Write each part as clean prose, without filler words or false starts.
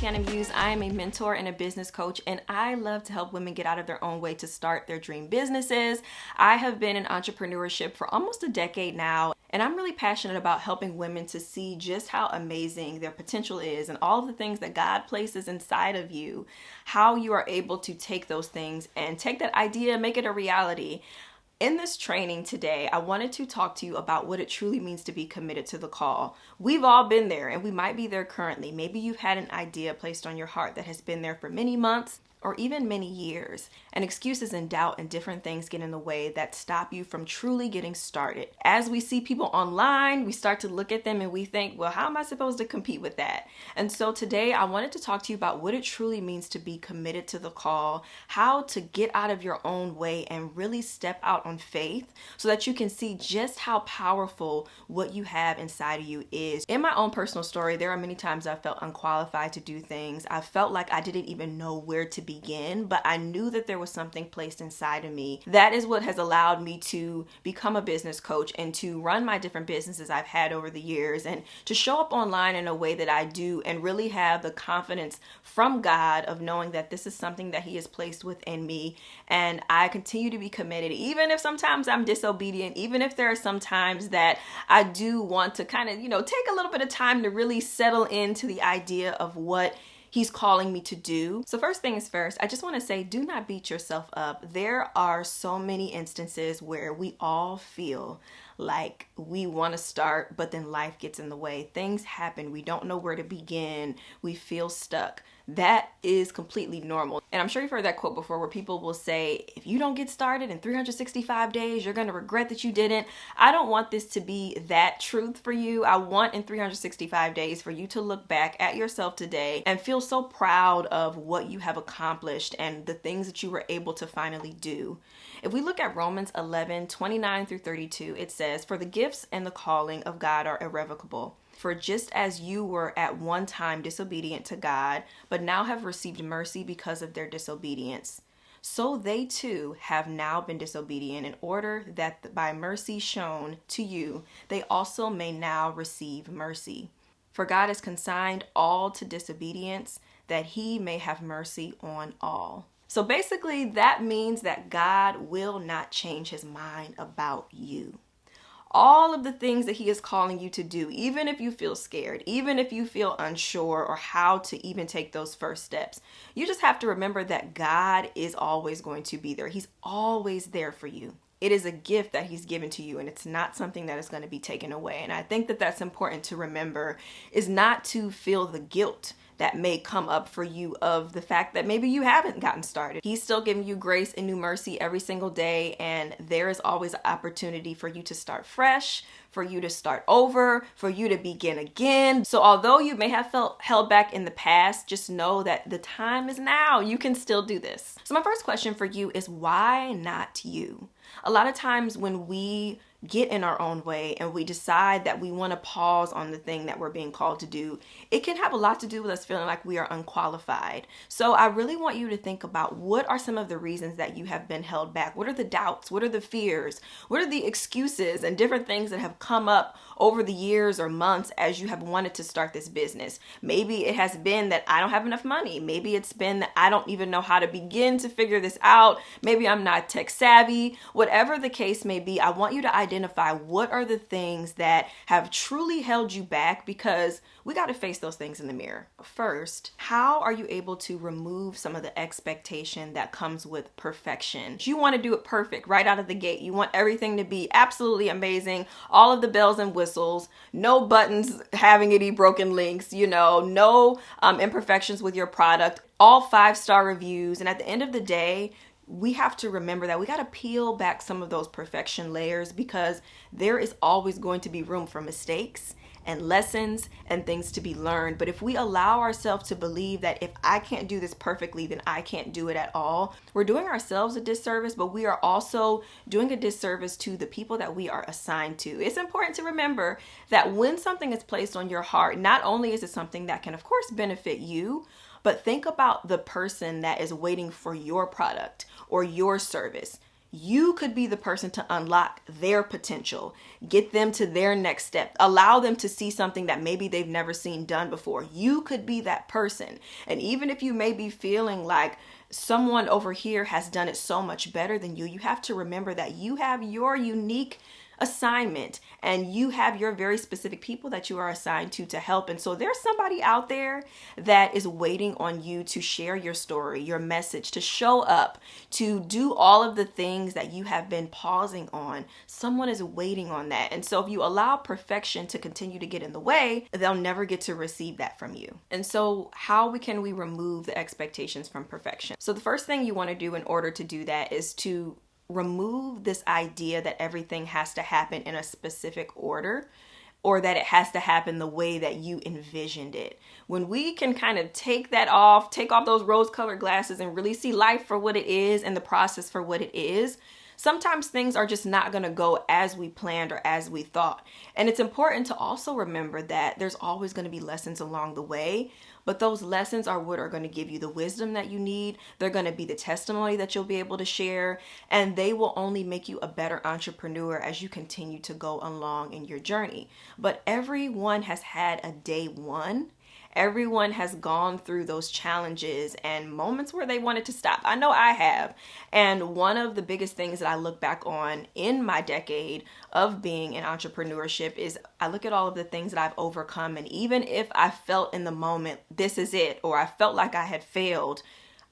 Tatiana Muse. I am a mentor and a business coach, and I love to help women get out of their own way to start their dream businesses. I have been in entrepreneurship for almost a decade now, and I'm really passionate about helping women to see just how amazing their potential is and all of the things that God places inside of you, how you are able to take those things and take that idea, make it a reality. In this training today, I wanted to talk to you about what it truly means to be committed to the call. We've all been there, and we might be there currently. Maybe you've had an idea placed on your heart that has been there for many months or even many years, and excuses and doubt and different things get in the way that stop you from truly getting started. As we see people online, we start to look at them and we think, well, how am I supposed to compete with that? And so today I wanted to talk to you about what it truly means to be committed to the call, how to get out of your own way and really step out on faith so that you can see just how powerful what you have inside of you is. In my own personal story, there are many times I felt unqualified to do things. I felt like I didn't even know where to begin, but I knew that there was something placed inside of me. That is what has allowed me to become a business coach and to run my different businesses I've had over the years and to show up online in a way that I do and really have the confidence from God of knowing that this is something that He has placed within me. And I continue to be committed, even if sometimes I'm disobedient, even if there are some times that I do want to kind of, take a little bit of time to really settle into the idea of what He's calling me to do. So first things first, I just want to say, do not beat yourself up. There are so many instances where we all feel like we want to start, but then life gets in the way. Things happen. We don't know where to begin. We feel stuck. That is completely normal. And I'm sure you've heard that quote before where people will say, if you don't get started in 365 days, you're going to regret that you didn't. I don't want this to be that truth for you. I want in 365 days for you to look back at yourself today and feel so proud of what you have accomplished and the things that you were able to finally do. If we look at Romans 11:29 through 32, it says, "For the gifts and the calling of God are irrevocable. For just as you were at one time disobedient to God, but now have received mercy because of their disobedience, so they too have now been disobedient in order that by mercy shown to you, they also may now receive mercy. For God has consigned all to disobedience, that He may have mercy on all." So basically that means that God will not change His mind about you. All of the things that He is calling you to do, even if you feel scared, even if you feel unsure or how to even take those first steps, you just have to remember that God is always going to be there. He's always there for you. It is a gift that He's given to you, and it's not something that is going to be taken away. And I think that that's important to remember, is not to feel the guilt that may come up for you of the fact that maybe you haven't gotten started. He's still giving you grace and new mercy every single day, and there is always an opportunity for you to start fresh, for you to start over, for you to begin again. So although you may have felt held back in the past, just know that the time is now. You can still do this. So my first question for you is, why not you? A lot of times when we get in our own way and we decide that we want to pause on the thing that we're being called to do, it can have a lot to do with us feeling like we are unqualified. So I really want you to think about, what are some of the reasons that you have been held back? What are the doubts? What are the fears? What are the excuses and different things that have come up over the years or months as you have wanted to start this business? Maybe it has been that I don't have enough money. Maybe it's been that I don't even know how to begin to figure this out. Maybe I'm not tech savvy. Whatever the case may be, I want you to identify what are the things that have truly held you back, because we got to face those things in the mirror. First, how are you able to remove some of the expectation that comes with perfection? You want to do it perfect right out of the gate. You want everything to be absolutely amazing, all of the bells and whistles, no buttons having any broken links, no imperfections with your product, all 5-star reviews. And at the end of the day, we have to remember that we got to peel back some of those perfection layers, because there is always going to be room for mistakes and lessons and things to be learned. But if we allow ourselves to believe that if I can't do this perfectly, then I can't do it at all, we're doing ourselves a disservice, but we are also doing a disservice to the people that we are assigned to. It's important to remember that when something is placed on your heart, not only is it something that can, of course, benefit you, but think about the person that is waiting for your product or your service. You could be the person to unlock their potential, get them to their next step, allow them to see something that maybe they've never seen done before. You could be that person. And even if you may be feeling like someone over here has done it so much better than you, you have to remember that you have your unique assignment and you have your very specific people that you are assigned to help. And so there's somebody out there that is waiting on you to share your story, your message, to show up, to do all of the things that you have been pausing on. Someone is waiting on that. And so if you allow perfection to continue to get in the way, they'll never get to receive that from you. And so how can we remove the expectations from perfection? So the first thing you want to do in order to do that is to remove this idea that everything has to happen in a specific order, or that it has to happen the way that you envisioned it. When we can kind of take off those rose-colored glasses and really see life for what it is and the process for what it is, sometimes things are just not going to go as we planned or as we thought. And it's important to also remember that there's always going to be lessons along the way, but those lessons are what are going to give you the wisdom that you need. They're going to be the testimony that you'll be able to share, and they will only make you a better entrepreneur as you continue to go along in your journey. But everyone has had a day one. Everyone has gone through those challenges and moments where they wanted to stop. I know I have. And one of the biggest things that I look back on in my decade of being in entrepreneurship is I look at all of the things that I've overcome. And even if I felt in the moment, this is it, or I felt like I had failed,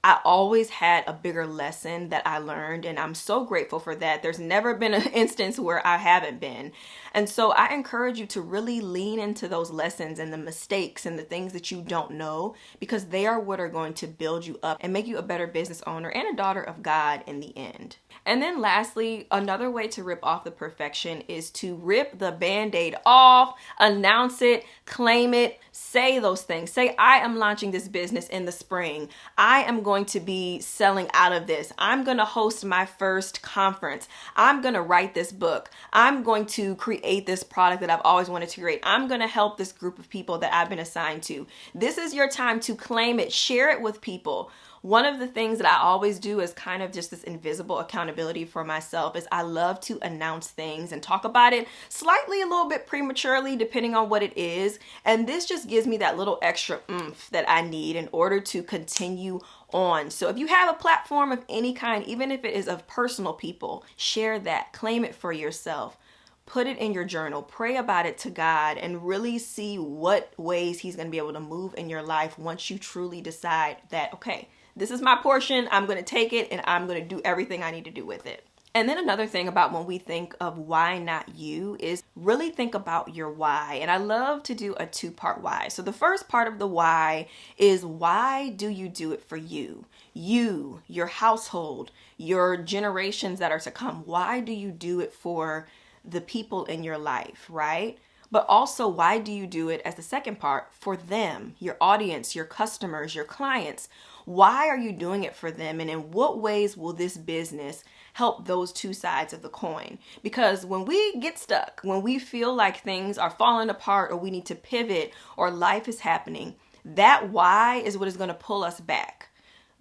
I always had a bigger lesson that I learned, and I'm so grateful for that. There's never been an instance where I haven't been. And so I encourage you to really lean into those lessons and the mistakes and the things that you don't know, because they are what are going to build you up and make you a better business owner and a daughter of God in the end. And then lastly, another way to rip off the perfection is to rip the Band-Aid off, announce it, claim it, say those things. Say, I am launching this business in the spring. I am going to be selling out of this. I'm going to host my first conference. I'm going to write this book. I'm going to create this product that I've always wanted to create. I'm going to help this group of people that I've been assigned to. This is your time to claim it, share it with people. One of the things that I always do is kind of just this invisible accountability for myself is I love to announce things and talk about it slightly a little bit prematurely depending on what it is. And this just gives me that little extra oomph that I need in order to continue on. So if you have a platform of any kind, even if it is of personal people, share that, claim it for yourself. Put it in your journal, pray about it to God, and really see what ways He's going to be able to move in your life once you truly decide that, okay, this is my portion, I'm going to take it, and I'm going to do everything I need to do with it. And then another thing about when we think of why not you is really think about your why. And I love to do a two-part why. So the first part of the why is, why do you do it for you? You, your household, your generations that are to come. Why do you do it for the people in your life, right? But also, why do you do it as the second part for them, your audience, your customers, your clients? Why are you doing it for them? And in what ways will this business help those two sides of the coin? Because when we get stuck, when we feel like things are falling apart or we need to pivot or life is happening, that why is what is going to pull us back.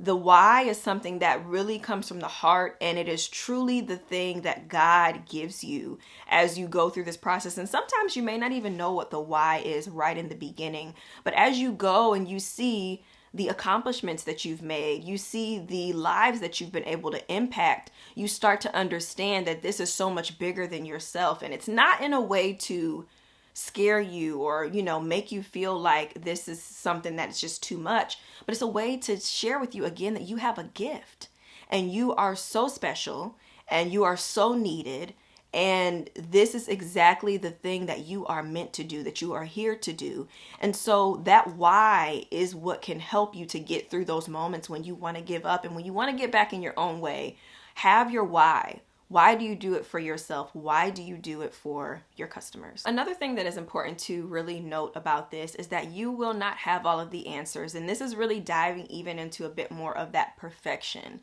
The why is something that really comes from the heart, and it is truly the thing that God gives you as you go through this process. And sometimes you may not even know what the why is right in the beginning, but as you go and you see the accomplishments that you've made, you see the lives that you've been able to impact, you start to understand that this is so much bigger than yourself. And it's not in a way to scare you or, make you feel like this is something that's just too much, but it's a way to share with you again that you have a gift and you are so special and you are so needed. And this is exactly the thing that you are meant to do, that you are here to do. And so that why is what can help you to get through those moments when you want to give up and when you want to get back in your own way. Have your why. Why do you do it for yourself? Why do you do it for your customers? Another thing that is important to really note about this is that you will not have all of the answers. And this is really diving even into a bit more of that perfection.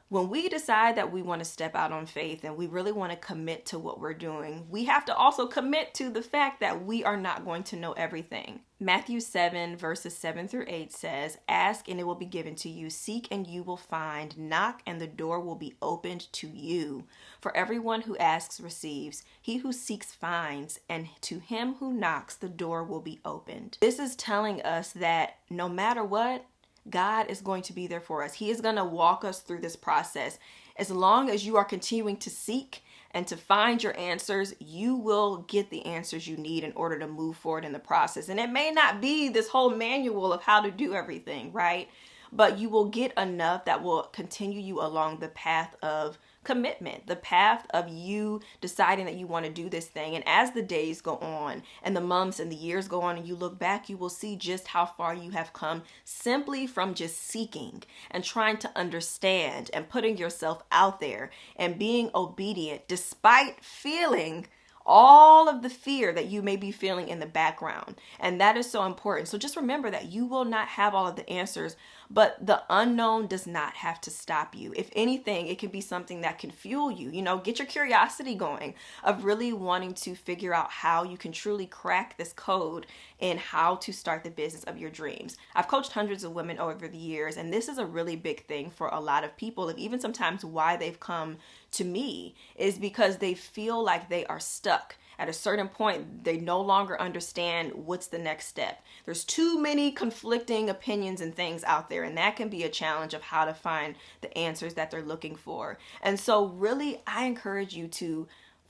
When we decide that we want to step out on faith and we really want to commit to what we're doing, we have to also commit to the fact that we are not going to know everything. Matthew 7 verses 7 through 8 says, "Ask and it will be given to you. Seek and you will find. Knock and the door will be opened to you. For everyone who asks receives. He who seeks finds. And to him who knocks, the door will be opened." This is telling us that no matter what, God is going to be there for us. He is going to walk us through this process. As long as you are continuing to seek and to find your answers, you will get the answers you need in order to move forward in the process. And it may not be this whole manual of how to do everything, right? But you will get enough that will continue you along the path of commitment, the path of you deciding that you want to do this thing. And as the days go on and the months and the years go on and you look back, you will see just how far you have come simply from just seeking and trying to understand and putting yourself out there and being obedient despite feeling all of the fear that you may be feeling in the background. And that is so important. So just remember that you will not have all of the answers, but the unknown does not have to stop you. If anything, it can be something that can fuel you. Get your curiosity going of really wanting to figure out how you can truly crack this code in how to start the business of your dreams. I've coached hundreds of women over the years, and this is a really big thing for a lot of people, and even sometimes why they've come to me is because they feel like they are stuck. At a certain point, they no longer understand what's the next step. There's too many conflicting opinions and things out there, and that can be a challenge of how to find the answers that they're looking for. And so really, I encourage you to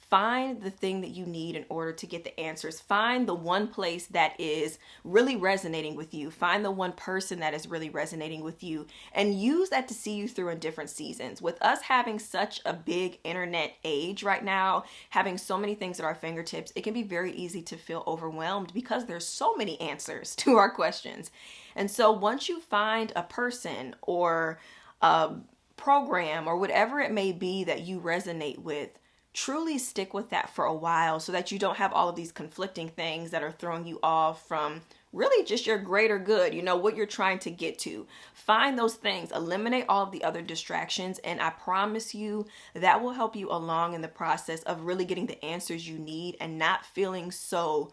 find the thing that you need in order to get the answers. Find the one place that is really resonating with you. Find the one person that is really resonating with you and use that to see you through in different seasons. With us having such a big internet age right now, having so many things at our fingertips, it can be very easy to feel overwhelmed because there's so many answers to our questions. And so once you find a person or a program or whatever it may be that you resonate with, truly stick with that for a while so that you don't have all of these conflicting things that are throwing you off from really just your greater good, what you're trying to get to. Find those things, eliminate all of the other distractions, and I promise you that will help you along in the process of really getting the answers you need and not feeling so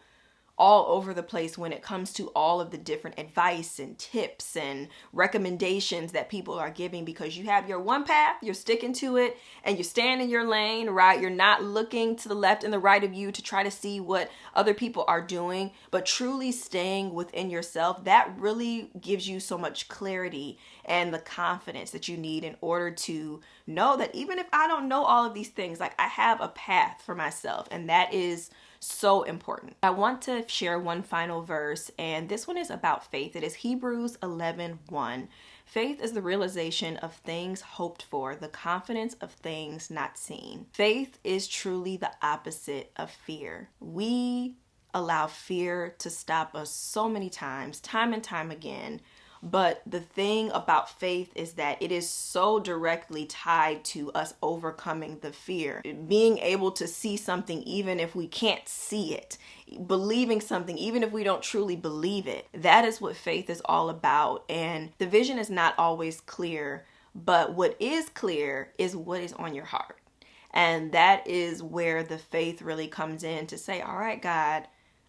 all over the place when it comes to all of the different advice and tips and recommendations that people are giving, because you have your one path, you're sticking to it, and you're staying in your lane, right? You're not looking to the left and the right of you to try to see what other people are doing, but truly staying within yourself. That really gives you so much clarity and the confidence that you need in order to know that even if I don't know all of these things, like I have a path for myself, and that is so important. I want to share one final verse, and this one is about faith. It is Hebrews 11:1. Faith is the realization of things hoped for, the confidence of things not seen. Faith is truly the opposite of fear. We allow fear to stop us so many times, time and time again. But the thing about faith is that it is so directly tied to us overcoming the fear, being able to see something even if we can't see it, believing something even if we don't truly believe it. That is what faith is all about. And the vision is not always clear, but what is clear is what is on your heart. And that is where the faith really comes in to say, all right, God,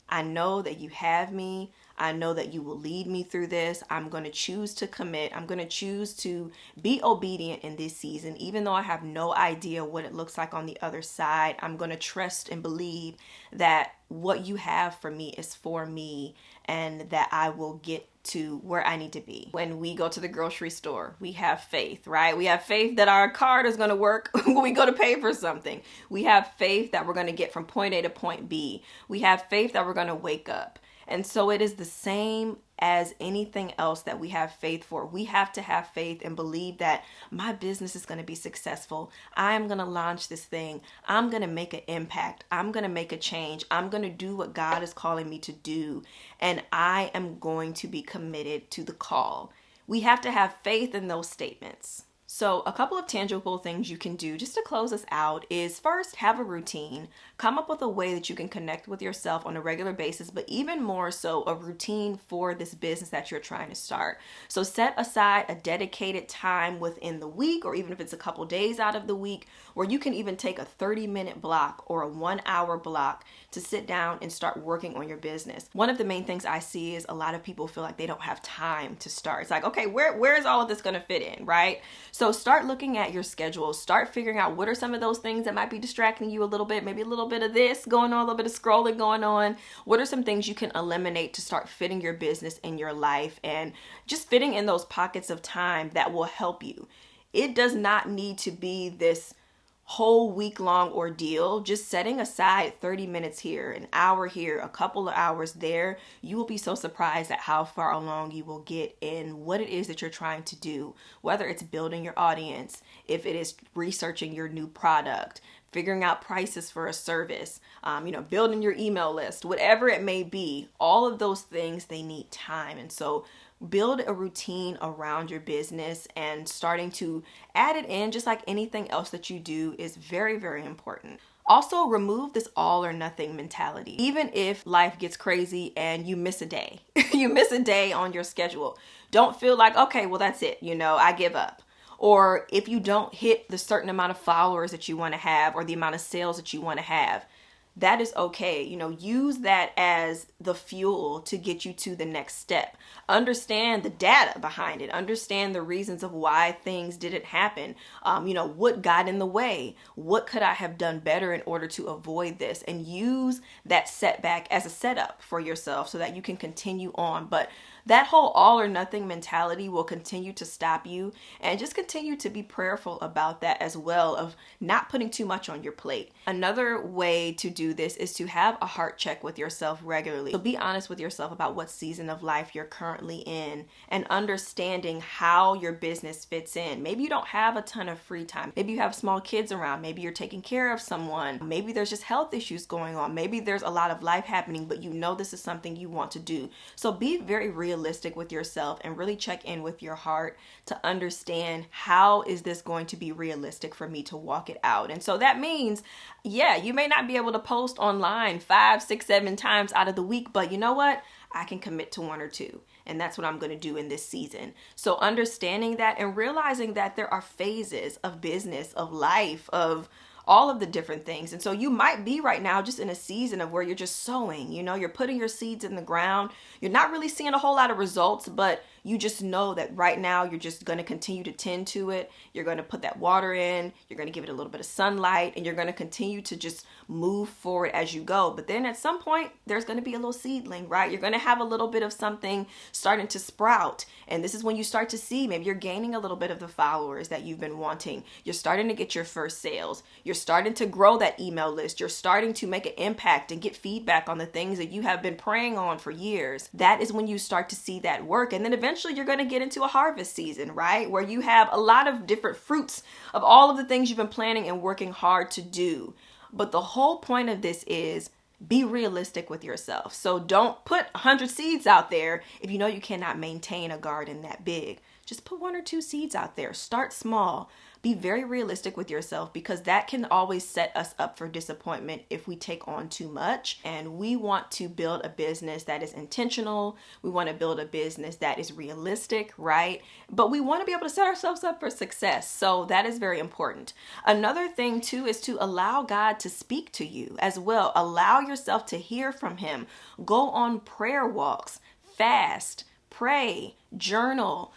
I know that you have me. I know that you will lead me through this. I'm going to choose to commit. I'm going to choose to be obedient in this season, even though I have no idea what it looks like on the other side. I'm going to trust and believe that what you have for me is for me and that I will get to where I need to be. When we go to the grocery store, we have faith, right? We have faith that our card is going to work when we go to pay for something. We have faith that we're going to get from point A to point B. We have faith that we're going to wake up. And so it is the same as anything else that we have faith for. We have to have faith and believe that my business is going to be successful. I'm going to launch this thing. I'm going to make an impact. I'm going to make a change. I'm going to do what God is calling me to do. And I am going to be committed to the call. We have to have faith in those statements. So a couple of tangible things you can do just to close us out is first, have a routine. Come up with a way that you can connect with yourself on a regular basis, but even more so a routine for this business that you're trying to start. So set aside a dedicated time within the week, or even if it's a couple days out of the week, where you can even take a 30-minute block or a 1-hour block to sit down and start working on your business. One of the main things I see is a lot of people feel like they don't have time to start. It's like, okay, where is all of this going to fit in, right? So start looking at your schedule. Start figuring out what are some of those things that might be distracting you a little bit, maybe a little bit of this going on, a little bit of scrolling going on. What are some things you can eliminate to start fitting your business in your life and just fitting in those pockets of time that will help you? It does not need to be this whole week-long ordeal. Just setting aside 30 minutes here, an hour here, a couple of hours there, you will be so surprised at how far along you will get in what it is that you're trying to do, whether it's building your audience, if it is researching your new product, figuring out prices for a service, building your email list, whatever it may be. All of those things, they need time. And so build a routine around your business, and starting to add it in just like anything else that you do is very, very important. Also, remove this all or nothing mentality. Even if life gets crazy and you miss a day, you miss a day on your schedule, don't feel like, okay, well, that's it. I give up. Or if you don't hit the certain amount of followers that you want to have or the amount of sales that you want to have, that is okay. Use that as the fuel to get you to the next step. Understand the data behind it. Understand the reasons of why things didn't happen. What got in the way? What could I have done better in order to avoid this? And use that setback as a setup for yourself so that you can continue on. But that whole all or nothing mentality will continue to stop you, and just continue to be prayerful about that as well, of not putting too much on your plate. Another way to do this is to have a heart check with yourself regularly. So be honest with yourself about what season of life you're currently in, and understanding how your business fits in. Maybe you don't have a ton of free time. Maybe you have small kids around. Maybe you're taking care of someone. Maybe there's just health issues going on. Maybe there's a lot of life happening, but this is something you want to do. So be very realistic with yourself and really check in with your heart to understand, how is this going to be realistic for me to walk it out? And so that means, you may not be able to post online 5, 6, 7 times out of the week, but you know what? I can commit to 1 or 2. And that's what I'm going to do in this season. So understanding that and realizing that there are phases of business, of life, of all of the different things. And so you might be right now just in a season of where you're just sowing, you're putting your seeds in the ground. You're not really seeing a whole lot of results, but you just know that right now you're just going to continue to tend to it. You're going to put that water in, you're going to give it a little bit of sunlight, and you're going to continue to just move forward as you go. But then at some point, there's going to be a little seedling, right? You're going to have a little bit of something starting to sprout. And this is when you start to see, maybe you're gaining a little bit of the followers that you've been wanting. You're starting to get your first sales. You're starting to grow that email list. You're starting to make an impact and get feedback on the things that you have been praying on for years. That is when you start to see that work. And then eventually you're going to get into a harvest season, right? Where you have a lot of different fruits of all of the things you've been planning and working hard to do. But the whole point of this is, be realistic with yourself. So don't put 100 seeds out there if you know you cannot maintain a garden that big. Just put 1 or 2 seeds out there. Start small. Be very realistic with yourself, because that can always set us up for disappointment if we take on too much. And we want to build a business that is intentional. We want to build a business that is realistic, right? But we want to be able to set ourselves up for success. So that is very important. Another thing too is to allow God to speak to you as well. Allow yourself to hear from Him. Go on prayer walks, fast, pray, journal,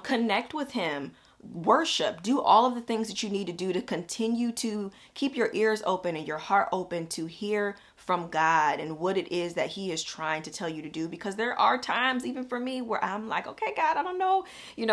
connect with Him. Worship, do all of the things that you need to do to continue to keep your ears open and your heart open to hear from God and what it is that He is trying to tell you to do. Because there are times, even for me, where I'm like, okay, God, I don't know,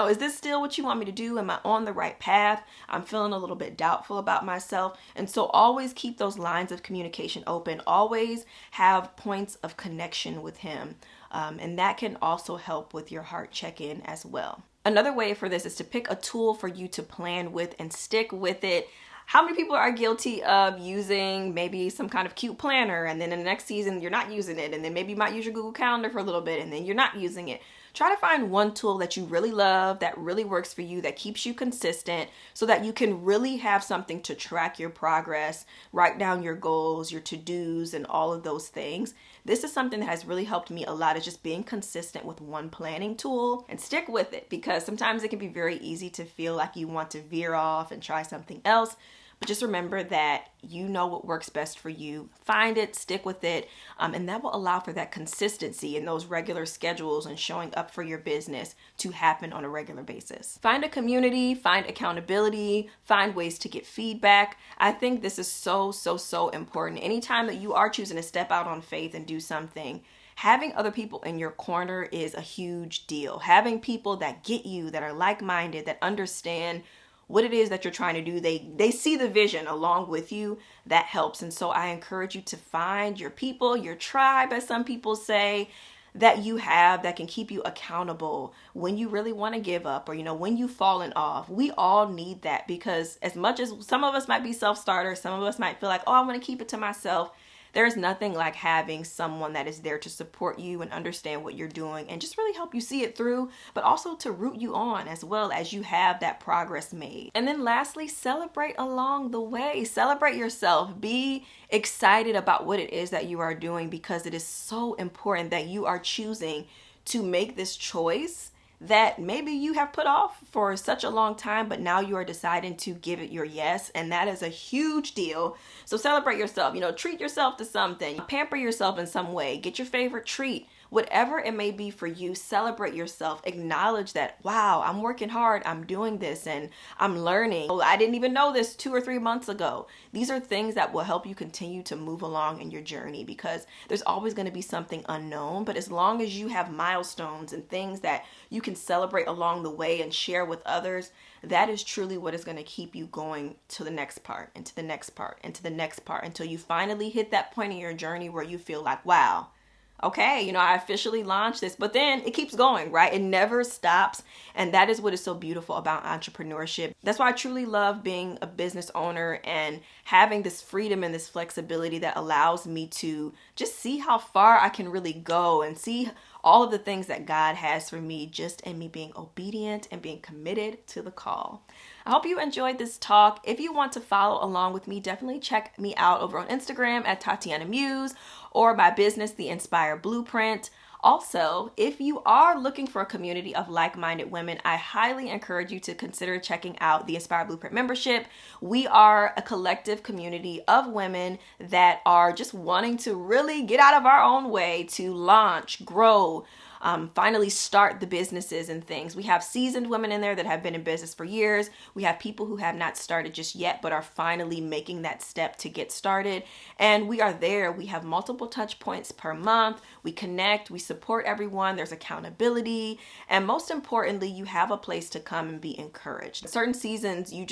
is this still what you want me to do? Am I on the right path? I'm feeling a little bit doubtful about myself. And so always keep those lines of communication open. Always have points of connection with Him. And that can also help with your heart check-in as well. Another way for this is to pick a tool for you to plan with and stick with it. How many people are guilty of using maybe some kind of cute planner, and then in the next season you're not using it, and then maybe you might use your Google Calendar for a little bit and then you're not using it? try to find one tool that you really love, that really works for you, that keeps you consistent, so that you can really have something to track your progress, write down your goals, your to-dos, and all of those things. This is something that has really helped me a lot, is just being consistent with one planning tool and stick with it, because sometimes it can be very easy to feel like you want to veer off and try something else. But just remember that you know what works best for you. Find it, stick with it, and that will allow for that consistency in those regular schedules and showing up for your business to happen on a regular basis. Find a community, find accountability, find ways to get feedback. I think this is so important. Anytime that you are choosing to step out on faith and do something, having other people in your corner is a huge deal. Having people that get you, that are like-minded, that understand what it is that you're trying to do, they see the vision along with you, that helps. And so I encourage you to find your people, your tribe, as some people say, that you have, that can keep you accountable when you really want to give up, or when you've fallen off. We all need that, because as much as some of us might be self-starters, some of us might feel like, oh, I want to keep it to myself. There's nothing like having someone that is there to support you and understand what you're doing and just really help you see it through, but also to root you on as well as you have that progress made. And then lastly, celebrate along the way. Celebrate yourself. Be excited about what it is that you are doing, because it is so important that you are choosing to make this choice that maybe you have put off for such a long time, but now you are deciding to give it your yes, and that is a huge deal. So celebrate yourself, treat yourself to something, pamper yourself in some way, get your favorite treat. Whatever it may be for you, celebrate yourself. Acknowledge that, wow, I'm working hard, I'm doing this, and I'm learning. Oh, I didn't even know this 2 or 3 months ago. These are things that will help you continue to move along in your journey, because there's always going to be something unknown. But as long as you have milestones and things that you can celebrate along the way and share with others, that is truly what is going to keep you going to the next part, and to the next part, and to the next part, until you finally hit that point in your journey where you feel like, wow, okay, I officially launched this. But then it keeps going, right? It never stops. And that is what is so beautiful about entrepreneurship. That's why I truly love being a business owner and having this freedom and this flexibility that allows me to just see how far I can really go and see all of the things that God has for me, just in me being obedient and being committed to the call. I hope you enjoyed this talk. If you want to follow along with me, definitely check me out over on Instagram at Tatiana Muse, or my business, The Inspire Blueprint. Also, if you are looking for a community of like-minded women, I highly encourage you to consider checking out the Inspire Blueprint membership. We are a collective community of women that are just wanting to really get out of our own way to launch, grow, finally start the businesses and things. We have seasoned women in there that have been in business for years. We have people who have not started just yet, but are finally making that step to get started. And we are there. We have multiple touch points per month. We connect, we support everyone. There's accountability. And most importantly, you have a place to come and be encouraged. Certain seasons, you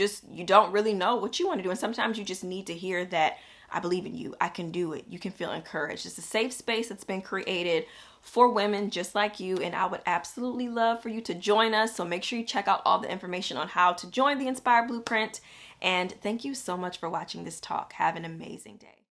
don't really know what you want to do. And sometimes you just need to hear that, I believe in you. I can do it. You can feel encouraged. It's a safe space that's been created for women just like you, and I would absolutely love for you to join us. So make sure you check out all the information on how to join the Inspire Blueprint. And thank you so much for watching this talk. Have an amazing day.